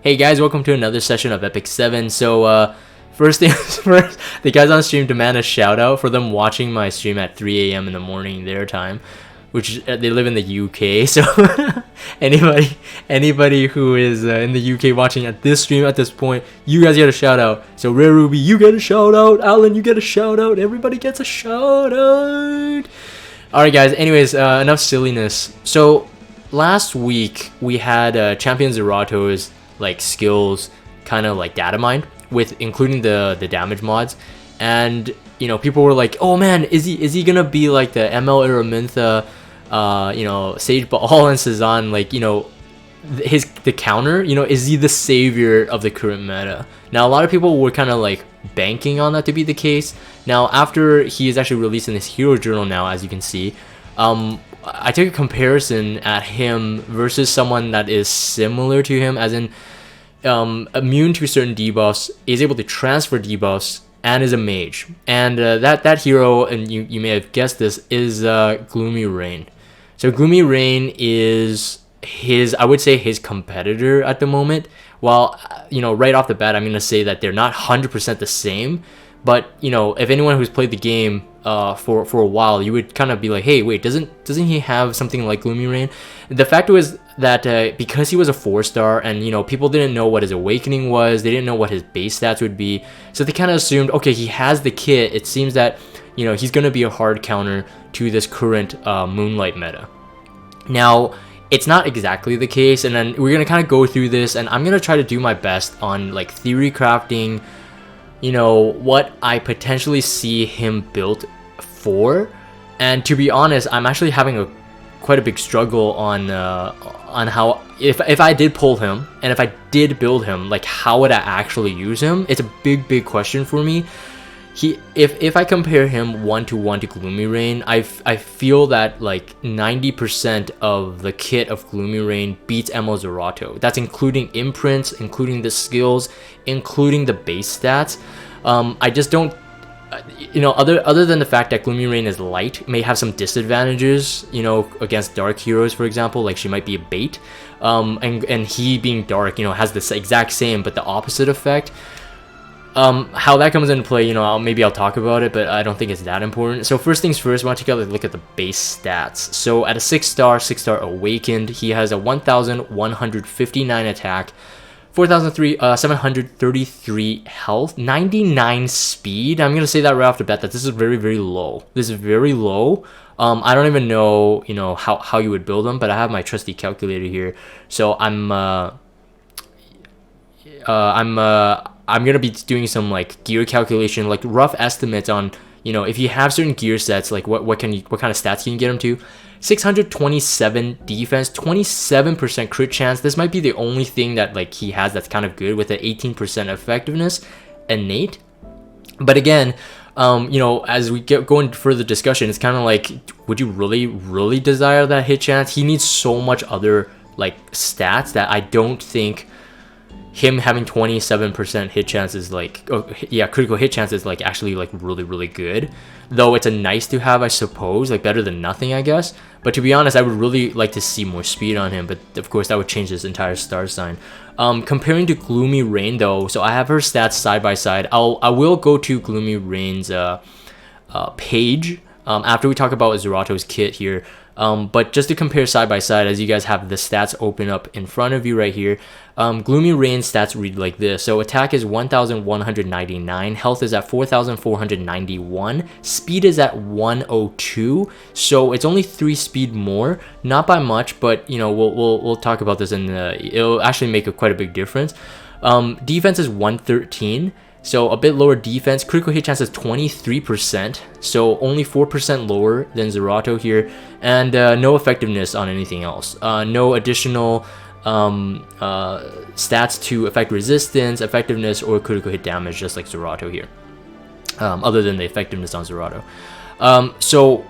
Hey guys, welcome to another session of Epic 7. So, first things first, the guys on stream demand a shout out for them watching my stream at 3 a.m. in the morning their time, which they live in the UK. So, anybody who is in the UK watching at this stream at this point, you guys get a shout out. So, Rare Ruby, you get a shout out. Alan, you get a shout out. Everybody gets a shout out. Alright, guys, anyways, enough silliness. So, last week we had Champion Zerato's like skills kind of like data mined with including the damage mods, and people were like, oh man, is he gonna be like the ML Araminta, Sage Baal and Cezanne, like the counter, is he the savior of the current meta? Now a lot of people were kind of like banking on that to be the case. Now after he is actually releasing this hero journal now, as you can see, I took a comparison at him versus someone that is similar to him, as in immune to certain debuffs, is able to transfer debuffs, and is a mage. And that hero, and you may have guessed this, is Gloomyrain. So Gloomyrain is I would say his competitor at the moment. While right off the bat, I'm gonna say that they're not 100% the same. But if anyone who's played the game for a while, you would kind of be like, hey, wait, doesn't he have something like Gloomyrain? The fact was that because he was a 4-star, and people didn't know what his awakening was, they didn't know what his base stats would be, so they kind of assumed, okay, he has the kit, it seems that he's gonna be a hard counter to this current Moonlight meta. Now, it's not exactly the case, and then we're gonna kind of go through this, and I'm gonna try to do my best on like theory crafting what I potentially see him built for. And to be honest, I'm actually having quite a big struggle on how, if I did pull him and if I did build him, like how would I actually use him? It's a big question for me. If I compare him 1-to-1 to Gloomyrain, I feel that like 90% of the kit of Gloomyrain beats ML Zerato. That's including imprints, including the skills, including the base stats. I just don't, other than the fact that Gloomyrain is light, may have some disadvantages, against dark heroes, for example, like she might be a bait, and he being dark, has this exact same but the opposite effect. How that comes into play, maybe I'll talk about it, but I don't think it's that important. So first things first, I want to take a look at the base stats. So at a 6-star awakened, he has a 1,159 attack, 4,733 health, 99 speed. I'm gonna say that right off the bat that this is very low. This is very low. I don't even know, how you would build them, but I have my trusty calculator here. So I'm gonna be doing some like gear calculation, like rough estimates on if you have certain gear sets, like what kind of stats can you get him to. 627 defense, 27% crit chance. This might be the only thing that like he has that's kind of good, with an 18% effectiveness innate. But again, as we go into further discussion, it's kind of like, would you really desire that hit chance? He needs so much other like stats that I don't think him having 27% hit chance is like, critical hit chance is like actually like really good. Though it's a nice to have, I suppose, like better than nothing, I guess. But to be honest, I would really like to see more speed on him, but of course that would change his entire star sign. Comparing to Gloomyrain though, so I have her stats side by side. I will go to Gloomyrain's page after we talk about Zerato's kit here. But just to compare side by side, as you guys have the stats open up in front of you right here, Gloomyrain's stats read like this. So attack is 1,199, health is at 4,491, speed is at 102, so it's only 3 speed more, not by much, but we'll talk about this, and it'll actually make quite a big difference. Defense is 113. So a bit lower defense. Critical hit chance is 23%, so only 4% lower than Zerato here, and no effectiveness on anything else. No additional stats to affect resistance, effectiveness, or critical hit damage, just like Zerato here, other than the effectiveness on Zerato. So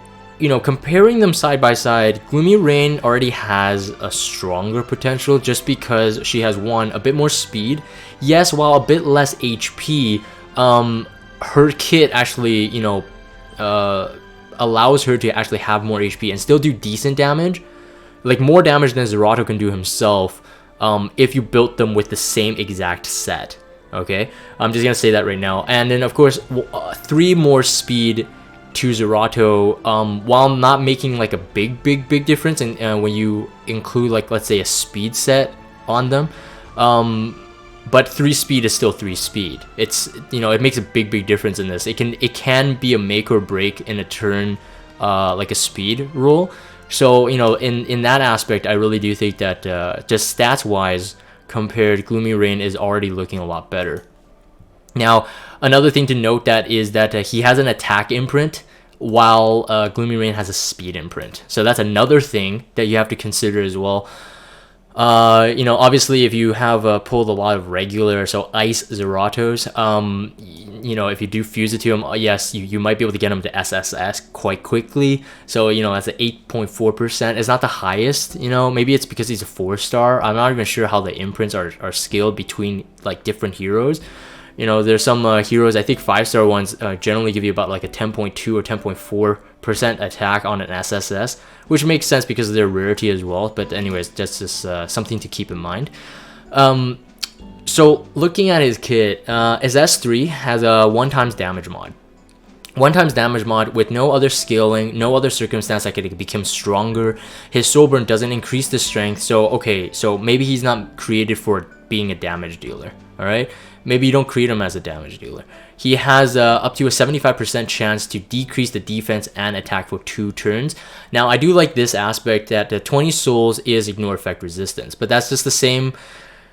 comparing them side by side, Gloomyrain already has a stronger potential just because she has, one, a bit more speed. Yes, while a bit less HP, her kit actually, allows her to actually have more HP and still do decent damage. Like more damage than Zerato can do himself. if you built them with the same exact set. Okay, I'm just gonna say that right now. And then of course 3 more speed to Zerato, while not making like a big difference in when you include like, let's say, a speed set on them, but 3 speed is still 3 speed. It's, you know, it makes a big difference in this. It can be a make or break in a turn, like a speed roll. So, you know, in that aspect, I really do think that just stats wise compared, Gloomyrain is already looking a lot better. Now, another thing to note that is that he has an attack imprint, while Gloomyrain has a speed imprint. So that's another thing that you have to consider as well. You know, obviously, if you have pulled a lot of regular, so ice Zeratos, you know, if you do fuse it to him, yes, you might be able to get him to SSS quite quickly. So, you know, that's an 8.4%. It's not the highest, you know, maybe it's because he's a 4-star. I'm not even sure how the imprints are scaled between like different heroes. You know, there's some heroes, I think 5-star ones generally give you about like a 10.2 or 10.4% attack on an SSS, which makes sense because of their rarity as well. But anyways, that's just something to keep in mind. So looking at his kit, his S3 has a 1x damage mod. 1x damage mod with no other scaling, no other circumstance that could become stronger. His soul burn doesn't increase the strength. So, okay, so maybe he's not created for being a damage dealer, all right? Maybe you don't create him as a damage dealer. He has up to a 75% chance to decrease the defense and attack for 2 turns. Now, I do like this aspect that the 20 souls is ignore effect resistance, but that's just the same,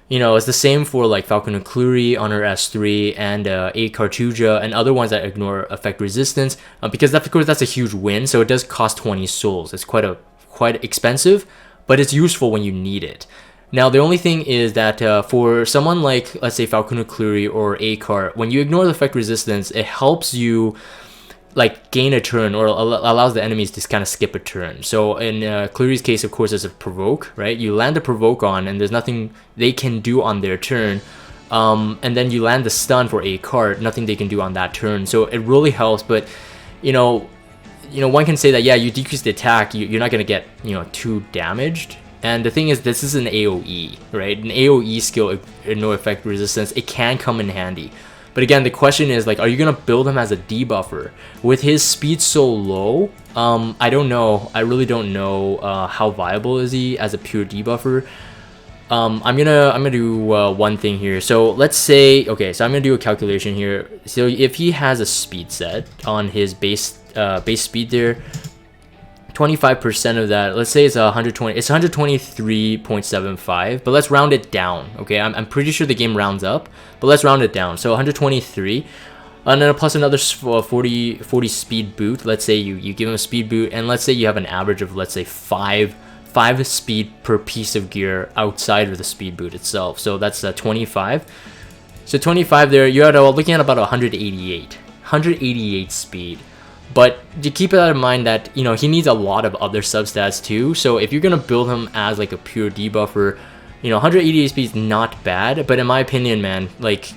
you know, it's the same for like Falcon Clury on her S3 and A Cartuja and other ones that ignore effect resistance, because that, of course, that's a huge win. So it does cost 20 souls. It's quite expensive, but it's useful when you need it. Now, the only thing is that for someone like, let's say, Falcon Clury or A-Car, when you ignore the effect resistance, it helps you like gain a turn, or allows the enemies to kind of skip a turn. So in Clury's case, of course, it's a provoke, right? You land the provoke on, and there's nothing they can do on their turn. And then you land the stun for A-Car, nothing they can do on that turn. So it really helps, but, you know, one can say that, yeah, you decrease the attack, you're not going to get, you know, too damaged. And the thing is, this is an AoE, right? An AoE skill, no effect resistance, it can come in handy. But again, the question is, like, are you going to build him as a debuffer? With his speed so low, I don't know. I really don't know how viable is he as a pure debuffer. I'm gonna do one thing here. So let's say, okay, so I'm gonna do a calculation here. So if he has a speed set on his base speed there, 25% of that, let's say it's 120, it's 123.75, but let's round it down. Okay, I'm pretty sure the game rounds up, but let's round it down. So 123, and then plus another 40 speed boot. Let's say you give him a speed boot, and let's say you have an average of, let's say, 5 speed per piece of gear outside of the speed boot itself. So that's 25. So 25 there, you're looking at about 188 speed. But to keep that in mind that, you know, he needs a lot of other substats too. So if you're going to build him as like a pure debuffer, you know, 188 speed is not bad. But in my opinion, man, like,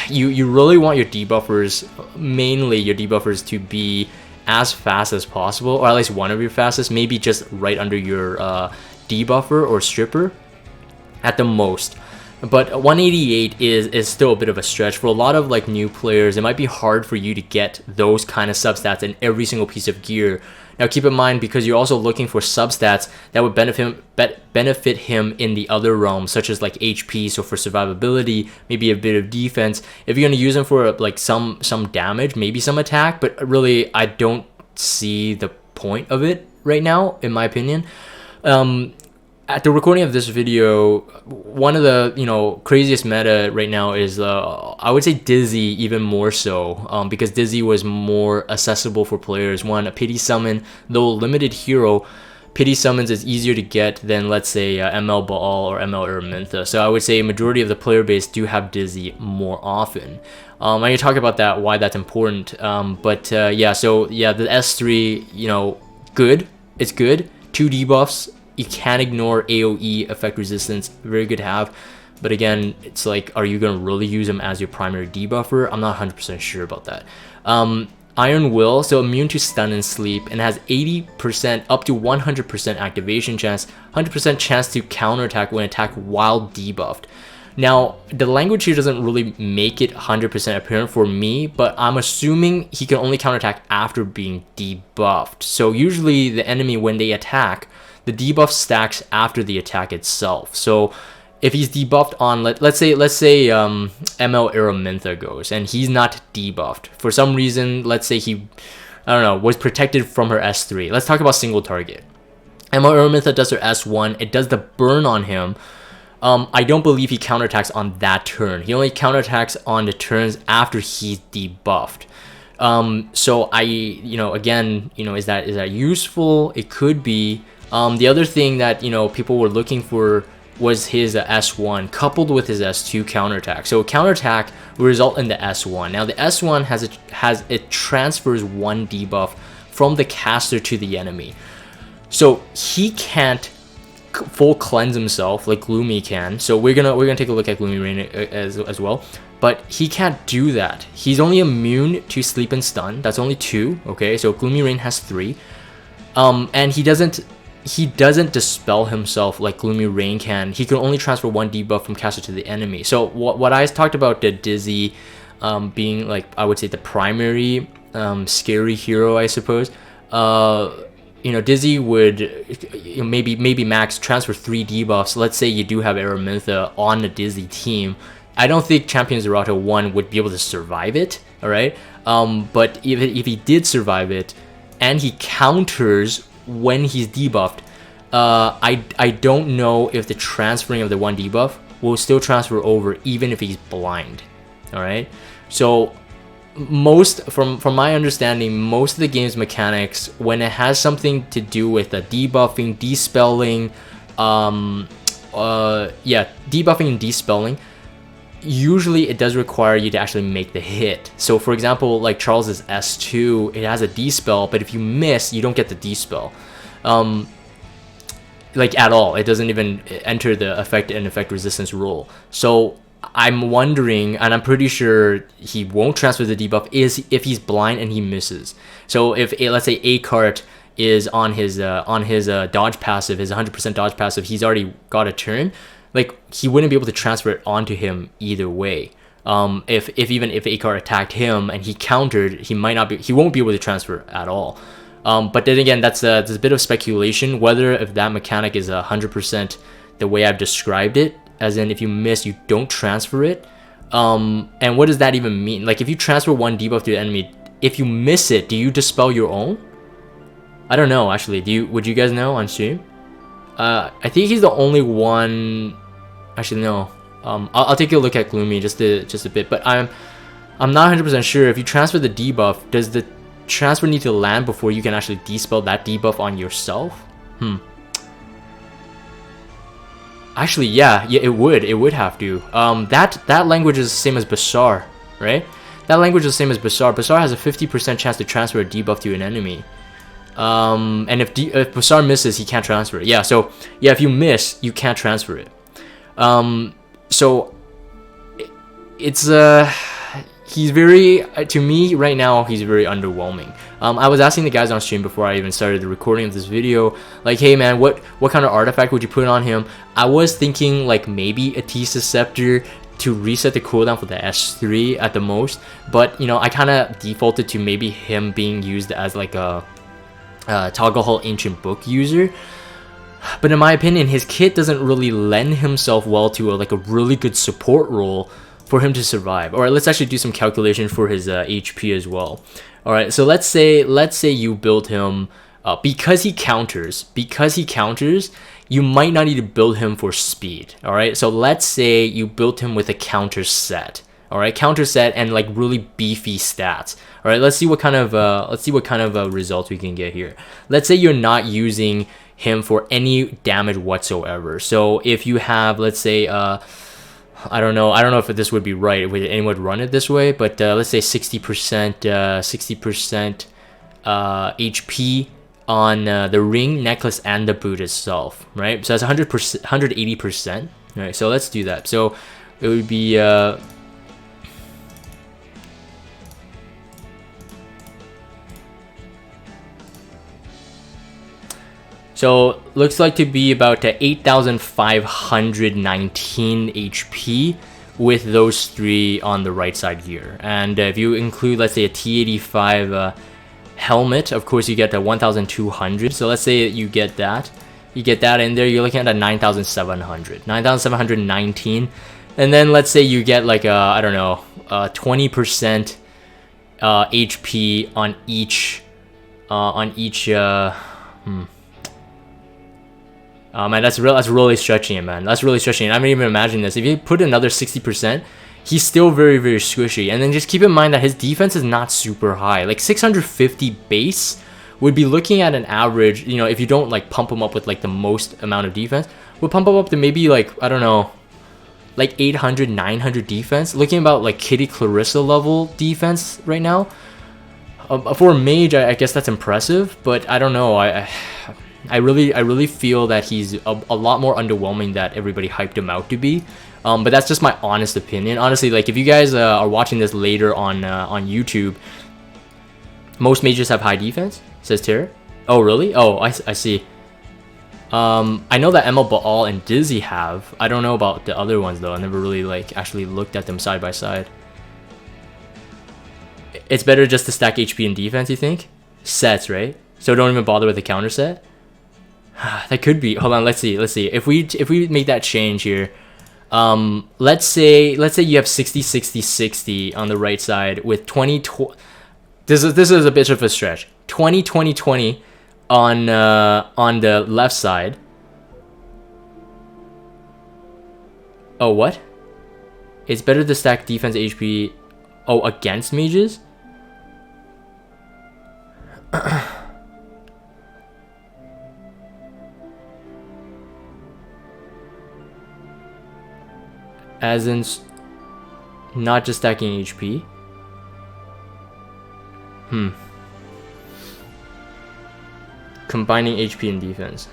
you really want your debuffers, mainly your debuffers, to be as fast as possible, or at least one of your fastest, maybe just right under your debuffer or stripper at the most. But 188 is still a bit of a stretch for a lot of like new players. It might be hard for you to get those kind of substats in every single piece of gear. Now keep in mind, because you're also looking for substats that would benefit him in the other realms, such as like HP, so for survivability, maybe a bit of defense. If you're going to use him for like some damage, maybe some attack, but really I don't see the point of it right now, in my opinion. At the recording of this video, one of the, you know, craziest meta right now is I would say Dizzy, even more so, because Dizzy was more accessible for players. One, a pity summon, though limited hero, pity summons is easier to get than, let's say, ML Baal or ML Ermintha. So I would say a majority of the player base do have Dizzy more often. I'm going to talk about that, why that's important. Yeah, so yeah, the S3, you know, good. It's good. 2 debuffs. You can ignore AoE effect resistance, very good to have. But again, it's like, are you going to really use him as your primary debuffer? I'm not 100% sure about that. Iron Will, so immune to stun and sleep, and has 80% up to 100% activation chance, 100% chance to counterattack when attacked while debuffed. Now, the language here doesn't really make it 100% apparent for me, but I'm assuming he can only counterattack after being debuffed. So usually the enemy, when they attack, the debuff stacks after the attack itself. So if he's debuffed on, let's say ML Araminta goes, and he's not debuffed. For some reason, let's say he, I don't know, was protected from her S3. Let's talk about single target. ML Araminta does her S1, it does the burn on him. I don't believe he counterattacks on that turn. He only counterattacks on the turns after he's debuffed. So again, is that useful? It could be. The other thing that, people were looking for was his S1 coupled with his S2 counterattack. So counterattack will result in the S1. Now the S1 it transfers one debuff from the caster to the enemy. So he can't full cleanse himself like Gloomy can. So we're gonna take a look at Gloomyrain as well. But he can't do that. He's only immune to sleep and stun. That's only 2. Okay, so Gloomyrain has 3. And he doesn't dispel himself like Gloomyrain can. He can only transfer one debuff from caster to the enemy. So what I talked about the Dizzy being, like, I would say the primary scary hero, I suppose. Dizzy would maybe max transfer 3 debuffs. Let's say you do have Araminta on the Dizzy team. I don't think Champion Zerato 1 would be able to survive it, alright? But if he did survive it, and he counters when he's debuffed, I don't know if the transferring of the 1 debuff will still transfer over even if he's blind, alright? So from my understanding, most of the game's mechanics, when it has something to do with debuffing, dispelling, debuffing and dispelling, usually it does require you to actually make the hit. So for example, like Charles's S2, it has a dispel, but if you miss, you don't get the dispel. Like at all. It doesn't even enter the effect and effect resistance rule. So I'm wondering, and I'm pretty sure he won't transfer the debuff, is if he's blind and he misses. So if let's say A-Cart is on his dodge passive, his 100% dodge passive, he's already got a turn, like he wouldn't be able to transfer it onto him either way. If A-Cart attacked him and he countered, he won't be able to transfer at all. But then again, that's a bit of speculation whether if that mechanic is 100% the way I've described it, as in if you miss, you don't transfer it. And what does that even mean? Like if you transfer 1 debuff to the enemy, if you miss it, do you dispel your own? I don't know actually. Would you guys know on stream? I think he's the only one. Actually no. I'll take a look at Gloomy just a bit, but I'm not 100% sure. If you transfer the debuff, does the transfer need to land before you can actually dispel that debuff on yourself? Actually, yeah, it would have to. That language is the same as Basar, right? That language is the same as Basar. Basar has a 50% chance to transfer a debuff to an enemy. And if Basar misses, he can't transfer it. Yeah, so yeah, if you miss, you can't transfer it. So it's he's very, to me right now, he's very underwhelming. I was asking the guys on stream before I even started the recording of this video, like, hey man, what kind of artifact would you put on him? I was thinking like maybe a Tisa Scepter to reset the cooldown for the S3 at the most, but I kind of defaulted to maybe him being used as like a Toggle Hall Ancient Book user. But in my opinion, his kit doesn't really lend himself well to a really good support role for him to survive. Alright, let's actually do some calculation for his HP as well. Alright, so let's say you build him because he counters, you might not need to build him for speed. Alright, so let's say you built him with a counter set. Alright, counter set and like really beefy stats. Alright, let's see what kind of results we can get here. Let's say you're not using him for any damage whatsoever. So if you have, let's say I don't know if this would be right if anyone would run it this way, but let's say 60% HP on the ring, necklace, and the boot itself, right? So that's 100%, 180%. Right, so let's do that. So it would be So looks like to be about 8,519 HP with those 3 on the right side here. And if you include, let's say, a T85 helmet, of course you get the 1,200. So let's say you get that. You get that in there, you're looking at a 9,719. And then let's say you get like a, I don't know, 20% HP on each man, that's really stretching it, man. That's really stretching it. I mean, even imagine this. If you put another 60%, he's still very, very squishy. And then just keep in mind that his defense is not super high. Like 650 base would be looking at an average, you know, if you don't like pump him up with like the most amount of defense, would pump him up to maybe like, I don't know, like 800, 900 defense. Looking about like Kitty Clarissa level defense right now. For a mage, I guess that's impressive, but I don't know. I really feel that he's a lot more underwhelming than everybody hyped him out to be. But that's just my honest opinion. Honestly, like if you guys are watching this later on YouTube, most mages have high defense, says Terra. Oh really? Oh, I see. I know that ML Baal and Dizzy have. I don't know about the other ones though. I never really like actually looked at them side by side. It's better just to stack HP and defense, you think? Sets, right? So don't even bother with the counter set. That could be. Hold on, let's see. If we make that change here, let's say you have 60 60 60 on the right side with 20 this is a bit of a stretch. 20 20 20 on the left side. Oh, what? It's better to stack defense HP against mages? As in not just stacking HP? Combining HP and defense.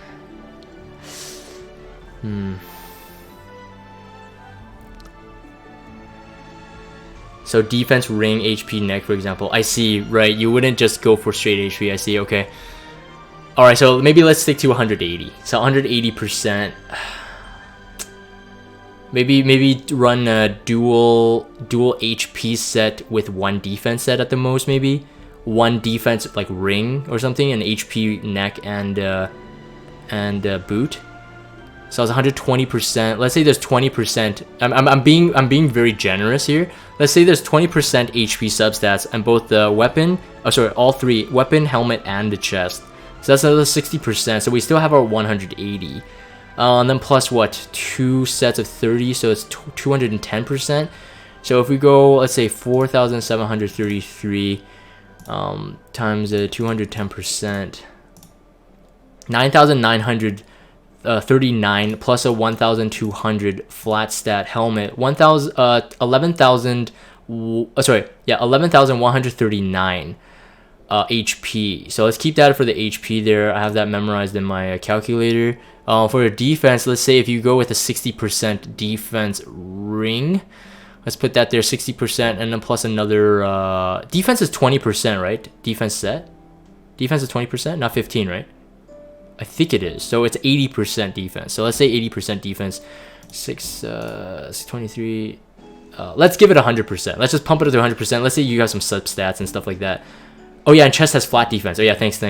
So defense, ring, HP, neck, for example. I see, right? You wouldn't just go for straight HP. I see, okay. Alright, so maybe let's stick to 180. So 180%. Maybe run a dual HP set with 1 defense set at the most, maybe. 1 defense like ring or something, and HP, neck, and boot. So it's 120%. Let's say there's 20%. I'm being very generous here. Let's say there's 20% HP substats and both the weapon, all 3, weapon, helmet, and the chest. So that's another 60%. So we still have our 180. And then plus what? 2 sets of 30, so it's 210%. So if we go, let's say 4,733 times 210%, 9,939 plus a 1,200 flat stat helmet, 11,139 HP. So let's keep that for the HP there. I have that memorized in my calculator. For the defense, let's say if you go with a 60% defense ring, let's put that there, 60%, and then plus another defense is 20%, right? Defense set? Defense is 20%, not 15, right? I think it is. So it's 80% defense. So let's say 80% defense. 623. Let's give it 100%. Let's just pump it to 100%. Let's say you have some substats and stuff like that. Oh yeah, and chest has flat defense. Oh yeah, thanks.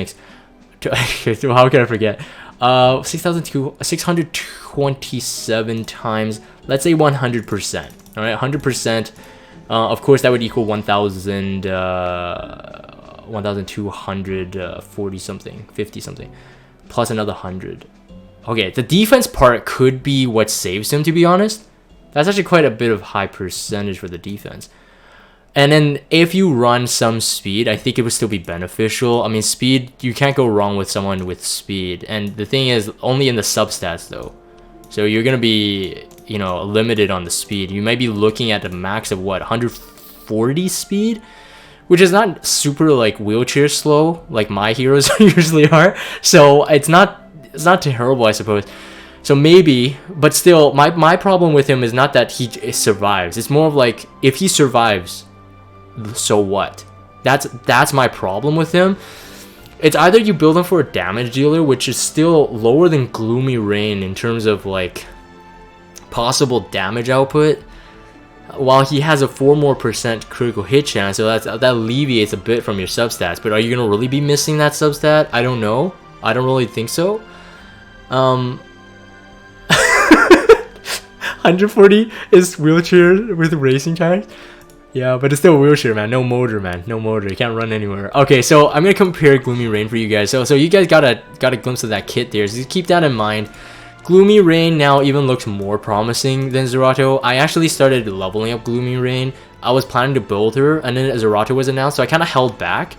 How can I forget? 627 times, let's say 100%. All right, 100%. Of course, that would equal 1,240 something, 50 something, plus another 100. Okay, the defense part could be what saves him, to be honest. That's actually quite a bit of high percentage for the defense. And then if you run some speed, I think it would still be beneficial. I mean, speed, you can't go wrong with someone with speed. And the thing is, only in the substats though. So you're going to be, you know, limited on the speed. You might be looking at a max of what, 140 speed? Which is not super like wheelchair slow like my heroes usually are. So it's not terrible, I suppose. So maybe, but still, my problem with him is not that he survives. It's more of like, if he survives, so what? That's my problem with him. it's either you build him for a damage dealer, which is still lower than Gloomyrain in terms of like possible damage output, while he has a 4% more critical hit chance, so that alleviates a bit from your substats. But are you gonna really be missing that substat? I don't know. I don't really think so. 140 is wheelchair with racing tires. Yeah, but it's still a wheelchair, man. No motor, man. No motor. You can't run anywhere. Okay, so I'm gonna compare Gloomyrain for you guys. So you guys got a glimpse of that kit there. So just keep that in mind. Gloomyrain now even looks more promising than Zerato. I actually started leveling up Gloomyrain. I was planning to build her, and then Zerato was announced, so I kind of held back.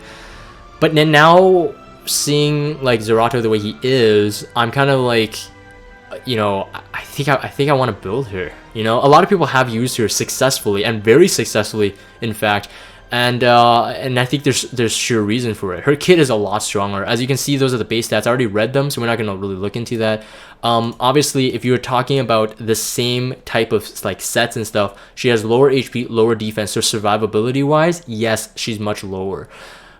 But then now, seeing like Zerato the way he is, I'm kind of like, you know, I think I want to build her. You know, a lot of people have used her successfully, and very successfully, in fact. And I think there's sure reason for it. Her kit is a lot stronger. As you can see, those are the base stats. I already read them, so we're not gonna really look into that. Obviously, if you're talking about the same type of like sets and stuff, she has lower HP, lower defense. So survivability wise, yes, she's much lower.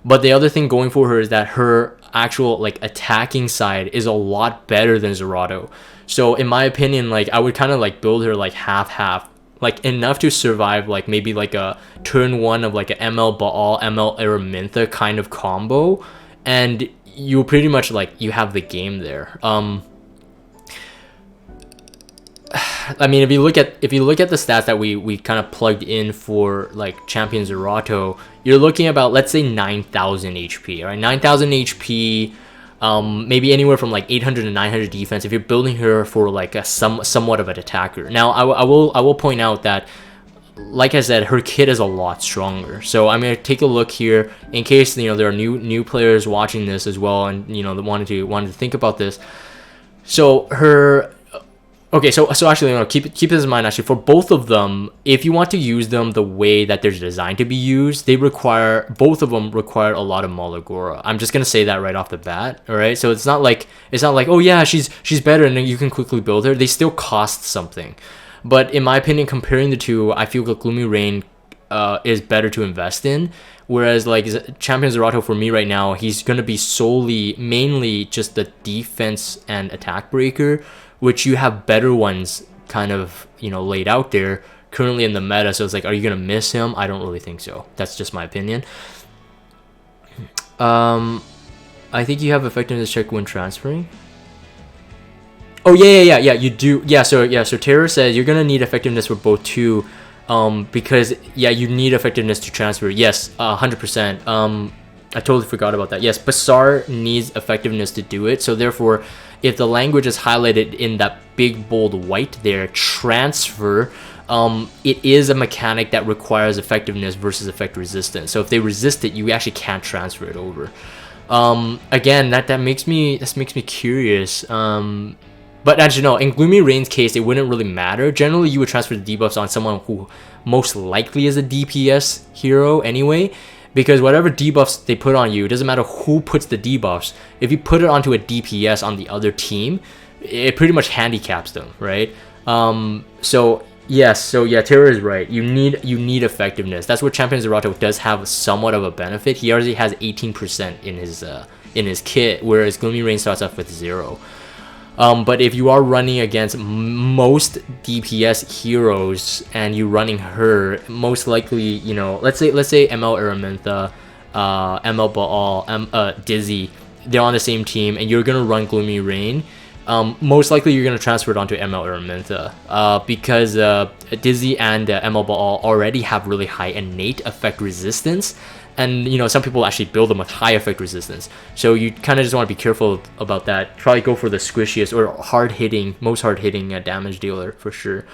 But the other thing going for her is that her actual like attacking side is a lot better than Zerato. So in my opinion, like I would kind of like build her like half. Like enough to survive like maybe like a turn 1 of like a ML Baal, ML Araminta kind of combo, and you pretty much like you have the game there. I mean, if you look at the stats that we kind of plugged in for like Champion Zerato, you're looking about, let's say, 9,000 HP, right? 9,000 HP. Maybe anywhere from like 800 to 900 defense if you're building her for like a somewhat of an attacker. Now I will point out that, like I said, her kit is a lot stronger. So I'm gonna take a look here in case, you know, there are new players watching this as well, and you know, wanted to think about this. So her. Okay, so actually, you know, keep this in mind. Actually, for both of them, if you want to use them the way that they're designed to be used, both of them require a lot of Malagora. I'm just gonna say that right off the bat. All right, so it's not like oh yeah, she's better and then you can quickly build her. They still cost something, but in my opinion, comparing the two, I feel that Gloomyrain is better to invest in. Whereas like Champion Zerato for me right now, he's gonna be mainly just the defense and attack breaker, which you have better ones kind of, you know, laid out there currently in the meta. So it's like, are you gonna miss him? I don't really think so. That's just my opinion. I think you have effectiveness check when transferring. Oh yeah, you do. Yeah, so Terror says you're gonna need effectiveness for both too, because yeah, you need effectiveness to transfer. Yes, 100%. I totally forgot about that. Yes, Bazaar needs effectiveness to do it. So therefore, if the language is highlighted in that big bold white there, transfer, it is a mechanic that requires effectiveness versus effect resistance. So if they resist it, you actually can't transfer it over. Again, that makes me curious. But as you know, in Gloomyrain's case, it wouldn't really matter. Generally, you would transfer the debuffs on someone who most likely is a DPS hero anyway. Because whatever debuffs they put on you, it doesn't matter who puts the debuffs. If you put it onto a DPS on the other team, it pretty much handicaps them, right? So yeah, Terra is right. You need effectiveness. That's where Champion Zerato does have somewhat of a benefit. He already has 18% in his kit, whereas Gloomyrain starts off with 0. But if you are running against most DPS heroes and you're running her, most likely, you know, let's say ML Araminta, ML Baal, Dizzy, they're on the same team, and you're gonna run Gloomyrain. Most likely you're gonna transfer it onto ML Araminta, because Dizzy and ML Baal already have really high innate effect resistance. And, you know, some people actually build them with high effect resistance. So you kind of just want to be careful about that. Probably go for the squishiest or most hard-hitting damage dealer for sure.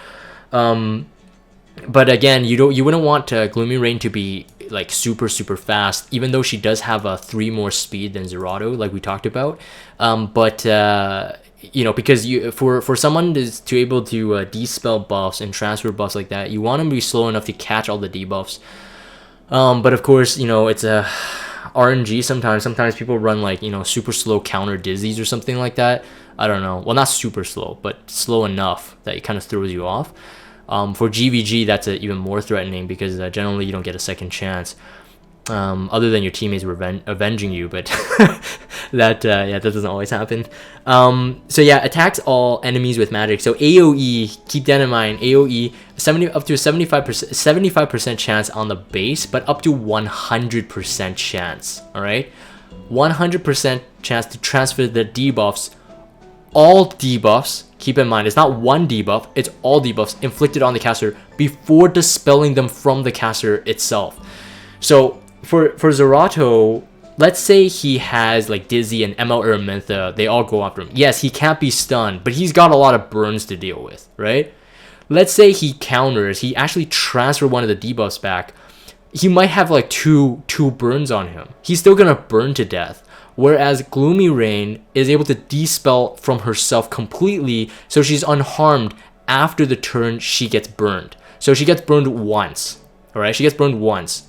But again, you wouldn't want Gloomyrain to be like super fast, even though she does have a 3 more speed than Zerato, like we talked about. You know, because for someone to able to dispel buffs and transfer buffs like that, you want them to be slow enough to catch all the debuffs. But of course, you know, it's a RNG sometimes. Sometimes people run like, you know, super slow counter dizzies or something like that. I don't know. Well, not super slow, but slow enough that it kind of throws you off. For GVG, that's even more threatening because generally you don't get a second chance. other than your teammates avenging you, but that that doesn't always happen. So yeah, attacks all enemies with magic. So AoE, keep that in mind. AoE, up to a 75% chance on the base, but up to 100% chance. All right, 100% chance to transfer the debuffs. All debuffs, keep in mind, it's not one debuff, it's all debuffs inflicted on the caster before dispelling them from the caster itself. So for Zerato, let's say he has like Dizzy and ML Zerato, they all go after him. Yes, he can't be stunned, but he's got a lot of burns to deal with, right? Let's say he counters, he actually transfer one of the debuffs back. He might have like two burns on him. He's still gonna burn to death. Whereas Gloomyrain is able to dispel from herself completely, so she's unharmed after the turn she gets burned. So she gets burned once, all right? She gets burned once.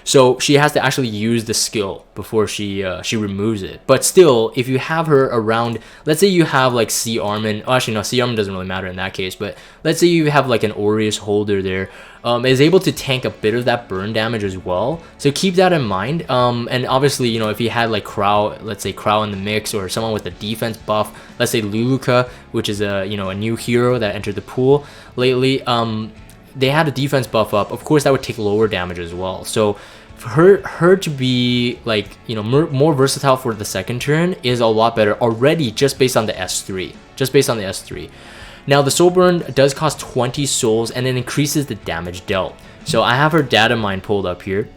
So she has to actually use the skill before she removes it. But still, if you have her around, let's say you have like C Armin. Oh, actually no, C Armin doesn't really matter in that case. But let's say you have like an Aureus holder there, is able to tank a bit of that burn damage as well. So keep that in mind. And obviously, you know, if you had like Crow, let's say Crow in the mix, or someone with a defense buff, let's say Luluka, which is a new hero that entered the pool lately. They had a defense buff up. Of course, that would take lower damage as well. So for her to be like, you know, more versatile for the second turn is a lot better already, just based on the S3. Just based on the S3. Now the soul burn does cost 20 souls, and it increases the damage dealt. So I have her data mine pulled up here.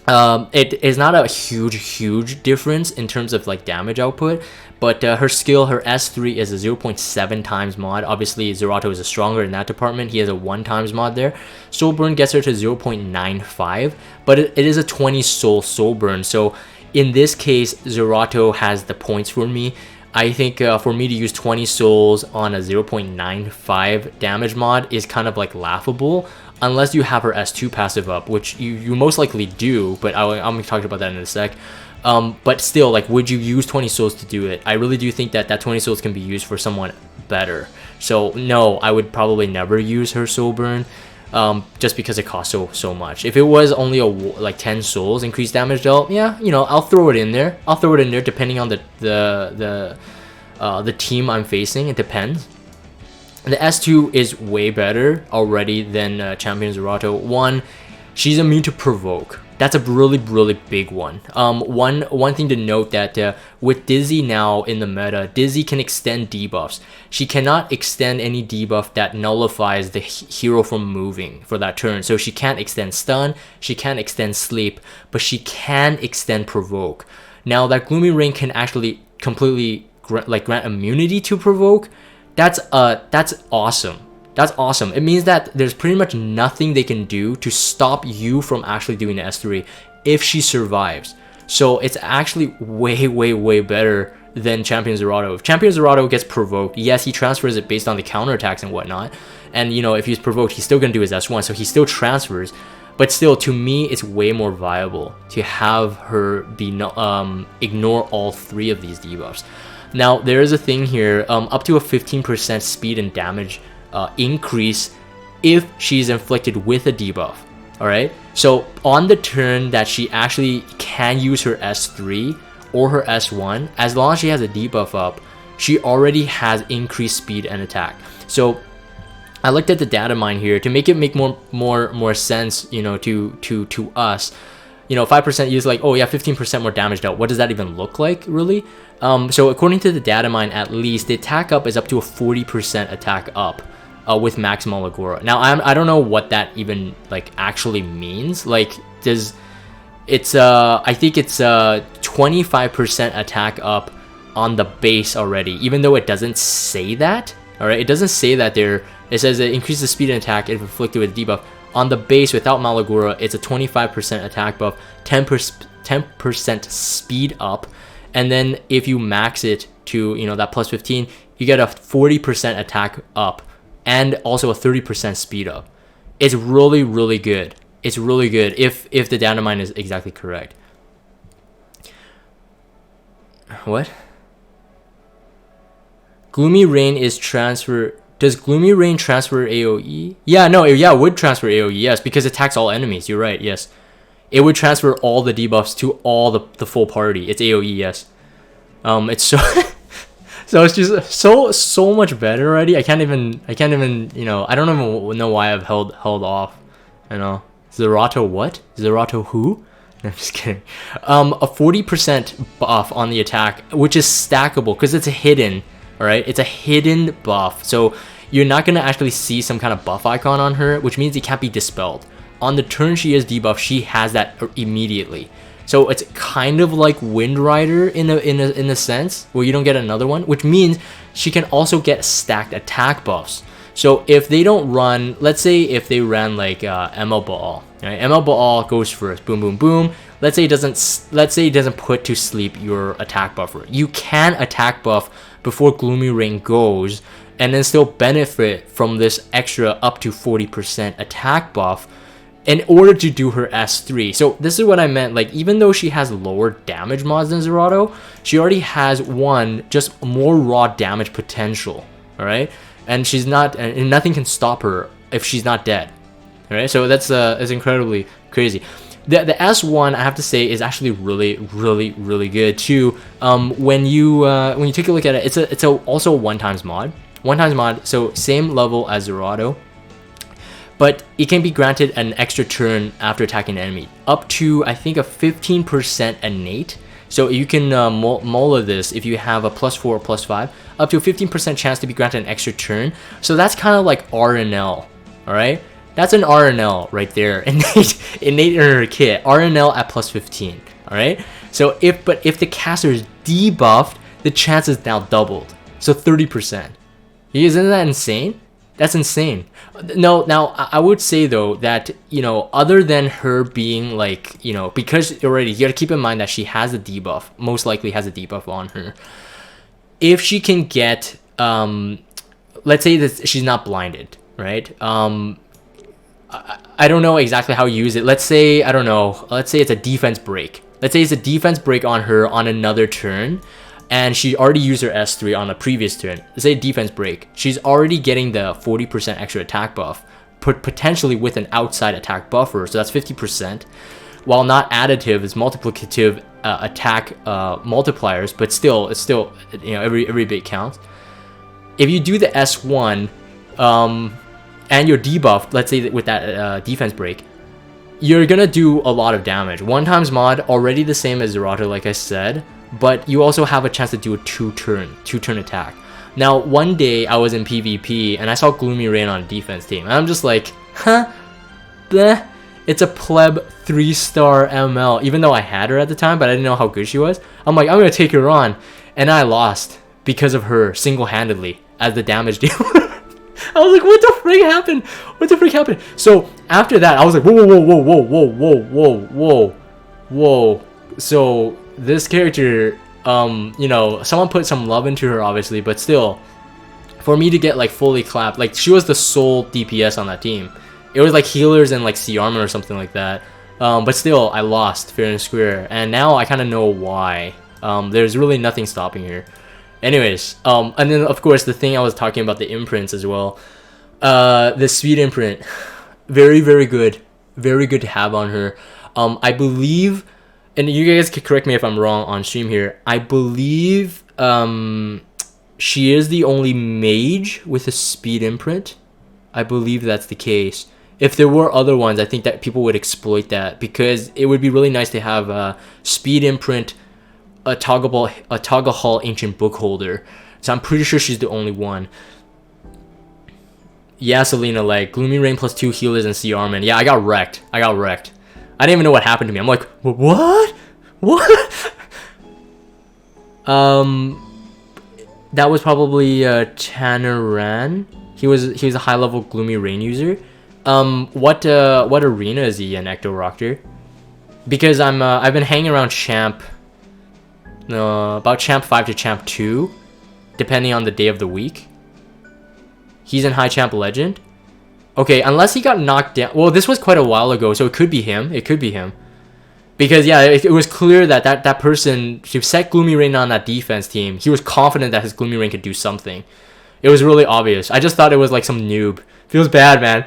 It is not a huge difference in terms of like damage output, but her skill, her S3 is a 0.7 times mod. Obviously Zerato is stronger in that department. He has a 1 times mod there. Soul burn gets her to 0.95, but it is a 20 soul burn. So in this case, Zerato has the points for me. I think for me to use 20 souls on a 0.95 damage mod is kind of like laughable, unless you have her S2 passive up, which you most likely do, but I'm going to talk about that in a sec. But still, like, would you use 20 souls to do it? I really do think that 20 souls can be used for someone better. So no, I would probably never use her soul burn, just because it costs so much. If it was only like 10 souls increased damage dealt, yeah, you know, I'll throw it in there. I'll throw it in there depending on the team I'm facing. It depends. The S2 is way better already than Champion Zerato. One, she's immune to provoke. That's a really big one. One thing to note that with Dizzy now in the meta, Dizzy can extend debuffs. She cannot extend any debuff that nullifies the hero from moving for that turn. So she can't extend stun, she can't extend sleep, but she can extend provoke. Now that Gloomyrain can actually completely grant immunity to provoke, that's awesome. That's awesome. It means that there's pretty much nothing they can do to stop you from actually doing the S3 if she survives. So it's actually way better than Champion Zerato. If Champion Zerato gets provoked, yes, he transfers it based on the counterattacks and whatnot. And, you know, if he's provoked, he's still going to do his S1, so he still transfers. But still, to me, it's way more viable to have her be ignore all 3 of these debuffs. Now, there is a thing here, up to a 15% speed and damage increase if she's inflicted with a debuff. All right, so on the turn that she actually can use her S3 or her S1, as long as she has a debuff up, she already has increased speed and attack. So I looked at the data mine here to make it make more sense, you know, to us. You know, 5% use, like, oh yeah, 15% more damage dealt. What does that even look like, really? So according to the data mine, at least the attack up is up to a 40% attack up with max Malagora. Now I don't know what that even like actually means. Like, I think it's 25% attack up on the base already, even though it doesn't say that. All right, it doesn't say that there. It says it increases speed and attack if inflicted with debuff. On the base without Malagora, it's a 25% attack buff, 10% speed up, and then if you max it to, you know, that plus 15, you get a 40% attack up and also a 30% speed up. It's really good. It's really good if the data mine is exactly correct. What? Gloomyrain is transfer. Does Gloomyrain transfer AoE? Yeah, no, yeah, it would transfer AoE, yes, because it attacks all enemies. You're right, yes. it would transfer all the debuffs to all the full party. It's AoE, yes. It's so so it's just so much better already. I can't even you know, I don't even know why I've held off. You know, Zerato what? Zerato who? No, I'm just kidding. A 40% buff on the attack, which is stackable because it's a hidden. All right, it's a hidden buff, so you're not gonna actually see some kind of buff icon on her, which means it can't be dispelled. On the turn she is debuffed, she has that immediately. So it's kind of like Wind Rider in a sense, where you don't get another one, which means she can also get stacked attack buffs. So if they don't run, let's say if they ran like ML Baal, right? ML Baal goes first, boom, boom, boom. Let's say it doesn't put to sleep your attack buffer. You can attack buff before Gloomyrain goes, and then still benefit from this extra up to 40% attack buff in order to do her S3. So this is what I meant, like even though she has lower damage mods than Zerato, she already has just more raw damage potential, all right? And she's not, and nothing can stop her if she's not dead, all right? So that's incredibly crazy. The S1, I have to say, is actually really good too. When you take a look at it, it's also a one-times mod. One-times mod, so same level as Zerato, but it can be granted an extra turn after attacking an enemy, up to I think a 15% innate. So you can mola this if you have a +4 or +5, up to a 15% chance to be granted an extra turn. So that's kind of like RNL, all right? That's an RNL right there, innate in her kit, RNL at +15, all right? So if the caster is debuffed, the chance is now doubled, so 30%. Isn't that insane? That's insane. No, now I would say though that, you know, other than her being like, you know, because already you gotta keep in mind that she has a debuff, most likely has a debuff on her. If she can get, let's say that she's not blinded, right? I don't know exactly how you use it. Let's say, I don't know, let's say it's a defense break. Let's say it's a defense break on her on another turn, and she already used her S3 on a previous turn. Let's say defense break. She's already getting the 40% extra attack buff, potentially with an outside attack buffer, so that's 50%. While not additive, it's multiplicative attack multipliers, but still, it's still, you know, every bit counts. If you do the S1, and you're debuffed, let's say with that defense break, you're gonna do a lot of damage. One-times mod, already the same as Zerato, like I said, but you also have a chance to do a two-turn attack. Now, one day I was in PvP and I saw Gloomyrain on a defense team, and I'm just like, huh, bleh. It's a pleb 3-star ML, even though I had her at the time, but I didn't know how good she was. I'm like, I'm gonna take her on, and I lost because of her single-handedly as the damage dealer. I was like, what the frick happened? What the frick happened? So after that, I was like, whoa. So this character, you know, someone put some love into her, obviously, but still, for me to get like fully clapped, like she was the sole DPS on that team. It was like healers and like C armor or something like that. But still, I lost fair and square, and now I kind of know why. There's really nothing stopping her. Anyways, and then of course the thing I was talking about, the imprints as well. The speed imprint, very good to have on her. I believe, and you guys can correct me if I'm wrong on stream here, I believe she is the only mage with a speed imprint. I believe that's the case. If there were other ones, I think that people would exploit that, because it would be really nice to have a speed imprint, a toggle hall ancient book holder. So I'm pretty sure she's the only one. Yeah, Selena, like Gloomyrain +2 healers and C Armin. Yeah, I got wrecked. I didn't even know what happened to me. I'm like, what? That was probably Tanaran. He was a high level Gloomyrain user. What arena is he in, Ectoroctor? Because I've been hanging around champ, about champ 5 to champ 2, depending on the day of the week. He's in high champ legend. Okay, unless he got knocked down. Well, this was quite a while ago, so it could be him. Because yeah, it was clear that person, to set Gloomyrain on that defense team, he was confident that his Gloomyrain could do something. It was really obvious. I just thought it was like some noob. Feels bad, man.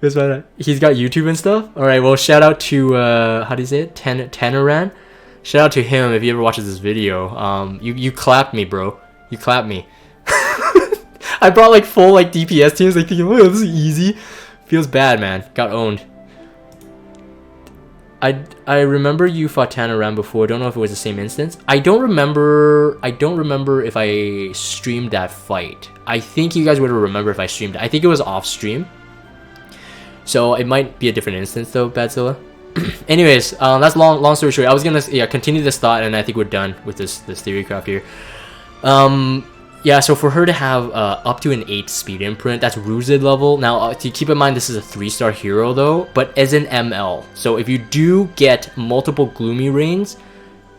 He's got YouTube and stuff. All right, well, shout out to how do you say it? Tenoran. Shout out to him if he ever watches this video. You clapped me, bro. You clapped me. I brought like full like DPS teams, like thinking, oh, this is easy. Feels bad, man. Got owned. I remember you fought Tanoram before. Don't know if it was the same instance. I don't remember if I streamed that fight. I think you guys would remember if I streamed it. I think it was off stream. So it might be a different instance though, Badzilla. Anyways, that's long story short. I was gonna continue this thought, and I think we're done with this Theorycraft here. Yeah, so for her to have up to an 8 speed imprint, that's Rooted level. Now, to keep in mind, this is a 3-star hero though, but as an ML. So if you do get multiple Gloomyrains,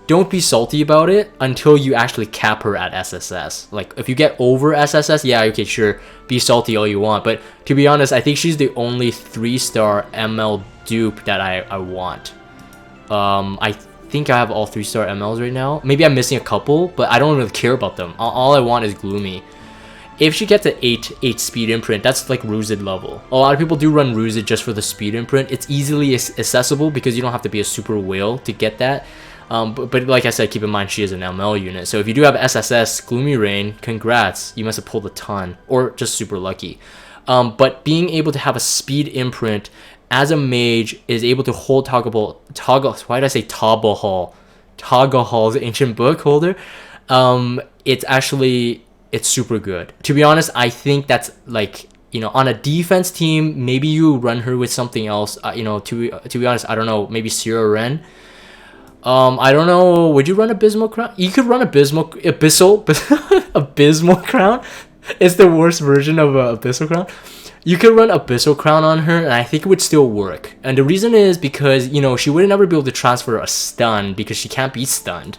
don't be salty about it until you actually cap her at SSS. Like, if you get over SSS, yeah, okay, sure, be salty all you want. But to be honest, I think she's the only 3-star ML dupe that I want. I think I have all 3-star MLs right now. Maybe I'm missing a couple, but I don't really care about them. All I want is Gloomy. If she gets an 8 speed imprint, that's like Rooted level. A lot of people do run Rooted just for the speed imprint. It's easily accessible because you don't have to be a super whale to get that. But like I said, keep in mind she is an ML unit. So if you do have SSS Gloomyrain, congrats. You must have pulled a ton, or just super lucky. But being able to have a speed imprint as a mage is able to hold Toggle. Why did I say Toggle Hall's ancient book holder? It's super good. To be honest, I think that's like, you know, on a defense team, maybe you run her with something else. You know, to be honest, I don't know, maybe Theorycraft. I don't know. Would you run Abysmal Crown? You could run Abysmal Crown. It's the worst version of Abyssal Crown. You could run Abyssal Crown on her, and I think it would still work. And the reason is because, you know, she would never be able to transfer a stun because she can't be stunned.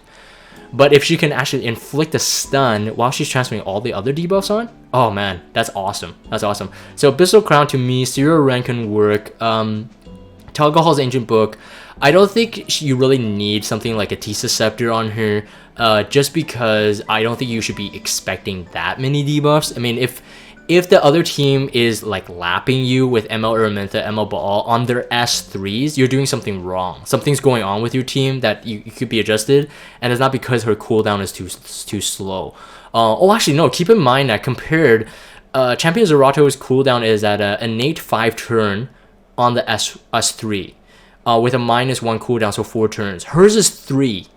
But if she can actually inflict a stun while she's transferring all the other debuffs on, oh man, that's awesome. That's awesome. So Abyssal Crown to me, Theorycraft can work. Talgahall's Ancient Book, I don't think you really need something like a Tisa Scepter on her, just because I don't think you should be expecting that many debuffs. I mean, if the other team is like lapping you with ML Araminta, ML Baal on their S3s, you're doing something wrong. Something's going on with your team that you could be adjusted, and it's not because her cooldown is too slow. Oh, actually no, keep in mind that compared, Champion Zerato's cooldown is at an innate 5 turn on the S3, with a -1 cooldown, so 4 turns. Hers is 3.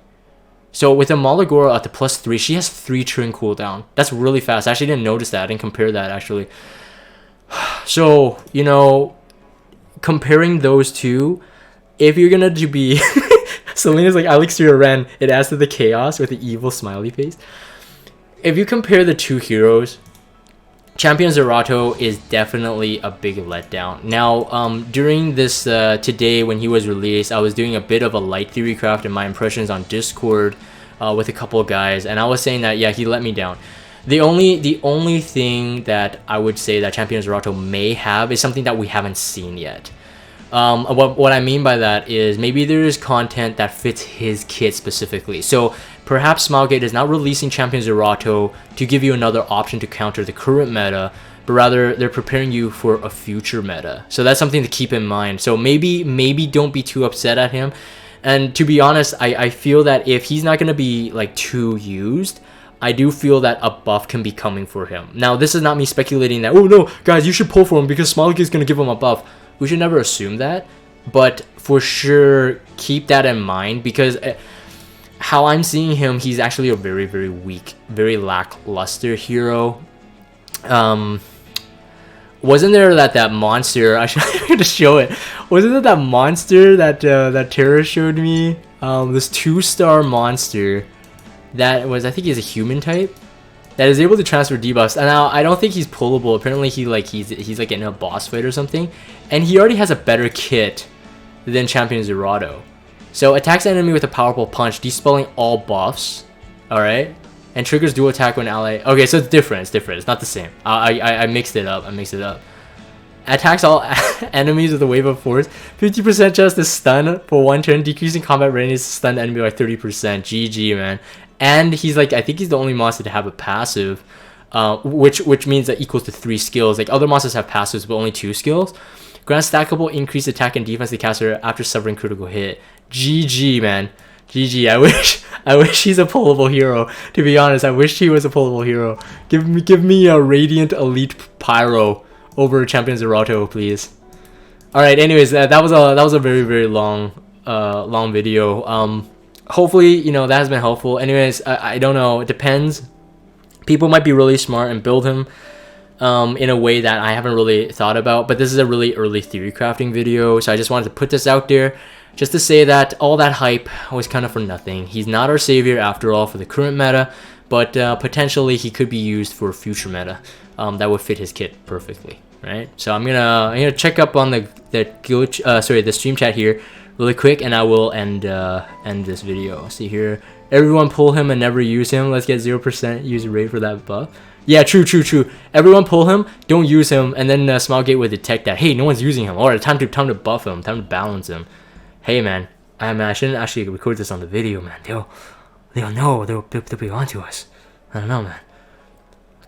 So with a Malagora at the +3, she has 3 turn cooldown. That's really fast. I actually didn't notice that. I didn't compare that actually. So, you know, comparing those two, if you're gonna be Selena's like Alex Ren, it adds to the chaos with the evil smiley face. If you compare the two heroes, Champion Zerato is definitely a big letdown. Now, during this today when he was released, I was doing a bit of a light Theorycraft and my impressions on Discord with a couple of guys, and I was saying that yeah, he let me down. The only thing that I would say that Champion Zerato may have is something that we haven't seen yet. What I mean by that is maybe there is content that fits his kit specifically. So perhaps Smilegate is not releasing Champion Zerato to give you another option to counter the current meta, but rather they're preparing you for a future meta. So that's something to keep in mind. So maybe don't be too upset at him. And to be honest, I feel that if he's not going to be like too used, I do feel that a buff can be coming for him. Now, this is not me speculating that, oh no, guys, you should pull for him because Smilegate is going to give him a buff. We should never assume that, but for sure keep that in mind, because how I'm seeing him, he's actually a very, very weak, very lackluster hero. Wasn't there that monster? I should show it. Wasn't there that monster that Tara showed me? This 2-star monster that was, I think he's a human type, that is able to transfer debuffs. And now I don't think he's pullable. Apparently he's like in a boss fight or something, and he already has a better kit than Champion Zerato. So attacks the enemy with a powerful punch, dispelling all buffs. All right, and triggers dual attack when ally. Okay, so it's different. It's different. It's not the same. I mixed it up. Attacks all enemies with a wave of force. 50% chance to stun for 1 turn, decreasing combat readiness to stun the enemy by 30%. GG, man. And he's like, I think he's the only monster to have a passive, which means that equals to 3 skills. Like other monsters have passives, but only 2 skills. Grants stackable increased attack and defense to caster after suffering critical hit. GG, man. GG. I wish he's a pullable hero. To be honest, I wish he was a pullable hero. Give me a Radiant Elite Pyro over Champion Zerato, please. All right. Anyways, that was a very long video. Hopefully, you know, that has been helpful. Anyways, I don't know. It depends. People might be really smart and build him in a way that I haven't really thought about. But this is a really early theory crafting video, so I just wanted to put this out there. Just to say that all that hype was kind of for nothing. He's not our savior after all for the current meta, but potentially he could be used for future meta that would fit his kit perfectly, right? So I'm gonna check up on the stream chat here really quick, and I will end this video. See here, everyone pull him and never use him. Let's get 0% user rate for that buff. Yeah, true. Everyone pull him, don't use him, and then Smilegate would detect that. Hey, no one's using him. All right, time to buff him. Time to balance him. Hey man, I shouldn't actually record this on the video, man. They'll know. They'll be onto us. I don't know, man.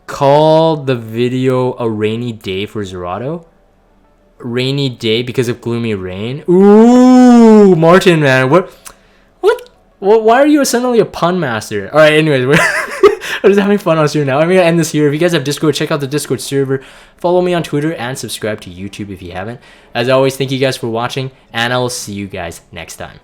Call the video a rainy day for Zerato. Rainy day because of Gloomyrain. Ooh, Martin, man. What? Why are you suddenly a pun master? All right. Anyways, we're just having fun on stream now. I'm gonna end this here. If you guys have Discord, check out the Discord server. Follow me on Twitter and subscribe to YouTube if you haven't. As always, thank you guys for watching, and I will see you guys next time.